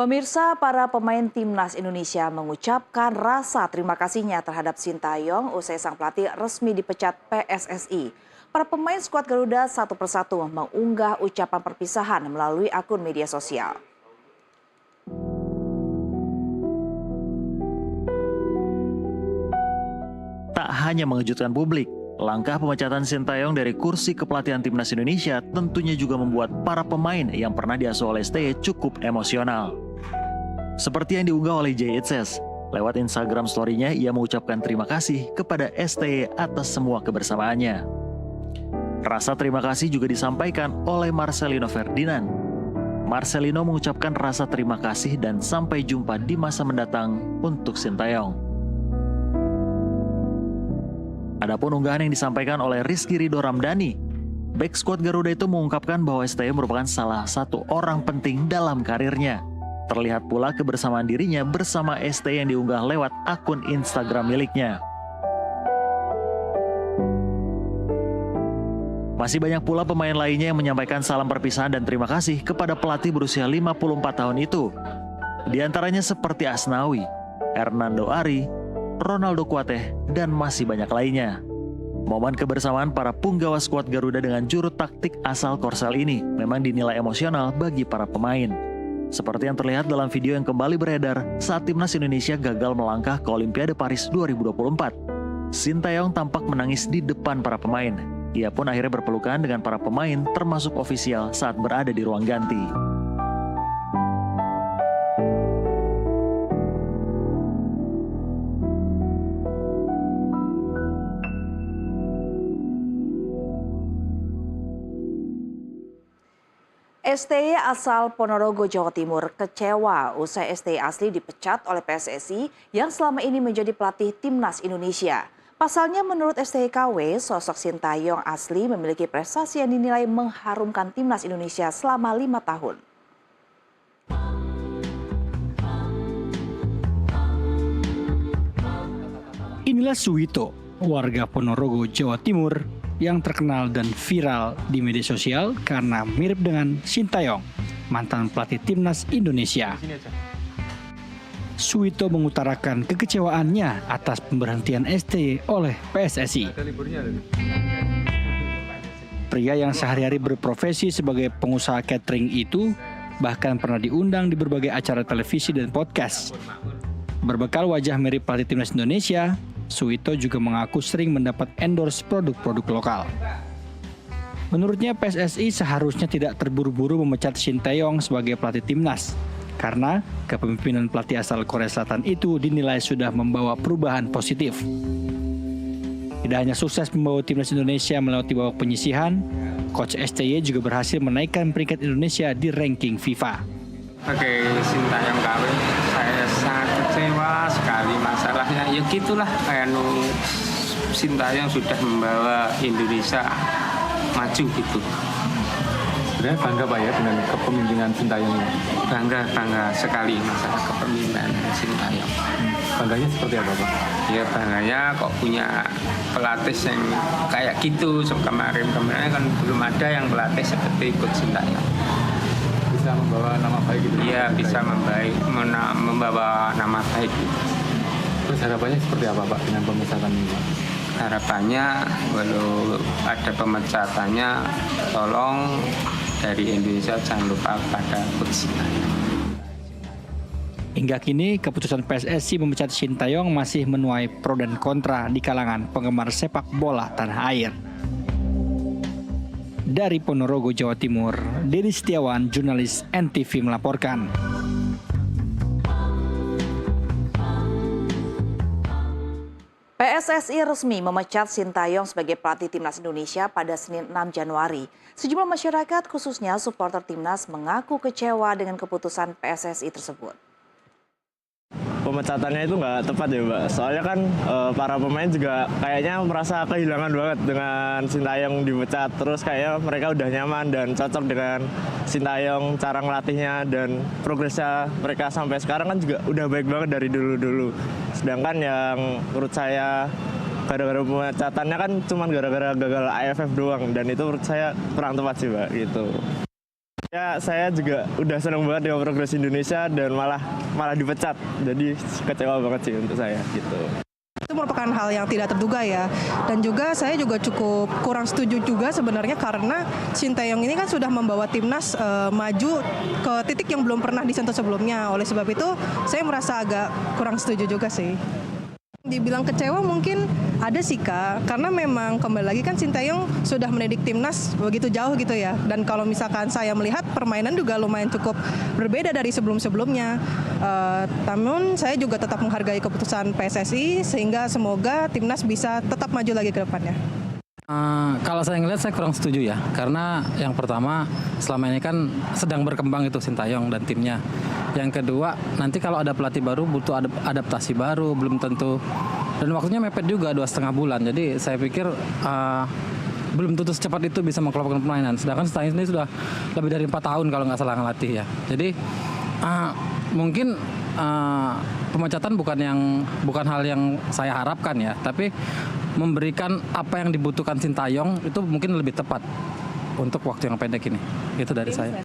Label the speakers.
Speaker 1: Pemirsa, para pemain timnas Indonesia mengucapkan rasa terima kasihnya terhadap Sintayong usai sang pelatih resmi dipecat PSSI. Para pemain skuad Garuda satu persatu mengunggah ucapan perpisahan melalui akun media sosial.
Speaker 2: Tak hanya mengejutkan publik, langkah pemecatan Sintayong dari kursi kepelatihan timnas Indonesia tentunya juga membuat para pemain yang pernah diasuh oleh STY cukup emosional. Seperti yang diunggah oleh Jay Itzes, lewat Instagram story-nya ia mengucapkan terima kasih kepada STY atas semua kebersamaannya. Rasa terima kasih juga disampaikan oleh Marcelino Ferdinand. Marcelino mengucapkan rasa terima kasih dan sampai jumpa di masa mendatang untuk Sintayong. Adapun unggahan yang disampaikan oleh Rizky Ridho Ramdhani, bek skuad Garuda itu mengungkapkan bahwa STY merupakan salah satu orang penting dalam karirnya. Terlihat pula kebersamaan dirinya bersama STY yang diunggah lewat akun Instagram miliknya. Masih banyak pula pemain lainnya yang menyampaikan salam perpisahan dan terima kasih kepada pelatih berusia 54 tahun itu. Di antaranya seperti Asnawi, Hernando Ari, Ronaldo Kuateh, dan masih banyak lainnya. Momen kebersamaan para punggawa skuad Garuda dengan juru taktik asal Korsel ini memang dinilai emosional bagi para pemain. Seperti yang terlihat dalam video yang kembali beredar saat timnas Indonesia gagal melangkah ke Olimpiade Paris 2024. Sintayong tampak menangis di depan para pemain. Ia pun akhirnya berpelukan dengan para pemain termasuk ofisial saat berada di ruang ganti.
Speaker 1: STY asal Ponorogo, Jawa Timur kecewa usai STY asli dipecat oleh PSSI yang selama ini menjadi pelatih timnas Indonesia. Pasalnya menurut STYKW, sosok Sintayong asli memiliki prestasi yang dinilai mengharumkan timnas Indonesia selama 5 tahun.
Speaker 3: Inilah Suwito, warga Ponorogo, Jawa Timur, yang terkenal dan viral di media sosial karena mirip dengan Sintayong, mantan pelatih timnas Indonesia. Suwito mengutarakan kekecewaannya atas pemberhentian STY oleh PSSI. Pria yang sehari-hari berprofesi sebagai pengusaha catering itu bahkan pernah diundang di berbagai acara televisi dan podcast. Berbekal wajah mirip pelatih timnas Indonesia, Suwito juga mengaku sering mendapat endorse produk-produk lokal. Menurutnya PSSI seharusnya tidak terburu-buru memecat Sintayong sebagai pelatih timnas, karena kepemimpinan pelatih asal Korea Selatan itu dinilai sudah membawa perubahan positif. Tidak hanya sukses membawa timnas Indonesia melewati babak penyisihan, Coach STY juga berhasil menaikkan peringkat Indonesia di ranking FIFA.
Speaker 4: Oke, Sintayong kawin, saya sangat kecewa sekali. Masalahnya ya gitulah, kayak Sintayong sudah membawa Indonesia maju gitu.
Speaker 5: Sebenarnya bangga Pak ya dengan kepemimpinan Sintayong ini?
Speaker 4: Bangga sekali masalah kepemimpinan Sintayong.
Speaker 5: Bangganya seperti apa Pak?
Speaker 4: Ya bangganya kok punya pelatih yang kayak gitu. Kemarin kan belum ada yang pelatih seperti Coach Sintayong.
Speaker 5: Bisa membawa nama baik gitu?
Speaker 4: Iya, bisa membawa nama baik gitu.
Speaker 5: Terus harapannya seperti apa Pak dengan pemecatan ini?
Speaker 4: Harapannya walau ada pemecatannya, tolong dari Indonesia jangan lupa pada Coach Sintayong.
Speaker 3: Hingga kini, keputusan PSSI memecat Sintayong masih menuai pro dan kontra di kalangan penggemar sepak bola tanah air. Dari Ponorogo, Jawa Timur, Dedi Setiawan, jurnalis NTV melaporkan.
Speaker 1: PSSI resmi memecat Sintayong sebagai pelatih timnas Indonesia pada Senin 6 Januari. Sejumlah masyarakat, khususnya supporter timnas, mengaku kecewa dengan keputusan PSSI tersebut.
Speaker 6: Pemecatannya itu nggak tepat ya Mbak, soalnya kan para pemain juga kayaknya merasa kehilangan banget dengan Sintayong dipecat. Terus kayaknya mereka udah nyaman dan cocok dengan Sintayong, cara ngelatihnya dan progresnya mereka sampai sekarang kan juga udah baik banget dari dulu-dulu. Sedangkan yang menurut saya gara-gara pemecatannya kan cuma gara-gara gagal AFF doang, dan itu menurut saya kurang tepat sih Mbak gitu. Ya, saya juga udah senang banget dengan progres Indonesia dan malah dipecat. Jadi kecewa banget sih untuk saya gitu.
Speaker 7: Itu merupakan hal yang tidak terduga ya. Dan juga saya juga cukup kurang setuju juga sebenarnya karena Sintayong ini kan sudah membawa timnas maju ke titik yang belum pernah disentuh sebelumnya. Oleh sebab itu saya merasa agak kurang setuju juga sih. Dibilang kecewa mungkin ada sih Kak, karena memang kembali lagi kan Sintayong sudah mendidik timnas begitu jauh gitu ya. Dan kalau misalkan saya melihat permainan juga lumayan cukup berbeda dari sebelum-sebelumnya. Namun saya juga tetap menghargai keputusan PSSI sehingga semoga timnas bisa tetap maju lagi ke depannya.
Speaker 8: Kalau saya ngelihat saya kurang setuju ya, karena yang pertama selama ini kan sedang berkembang itu Sintayong dan timnya. Yang kedua, nanti kalau ada pelatih baru butuh adaptasi baru, belum tentu. Dan waktunya mepet juga 2,5 bulan. Jadi saya pikir belum tentu secepat itu bisa mengkelompokkan permainan. Sedangkan Sintayong ini sudah lebih dari 4 tahun kalau nggak salah ngelatih ya. Jadi mungkin pemecatan bukan hal yang saya harapkan ya, tapi memberikan apa yang dibutuhkan Sintayong itu mungkin lebih tepat untuk waktu yang pendek ini. Itu dari saya.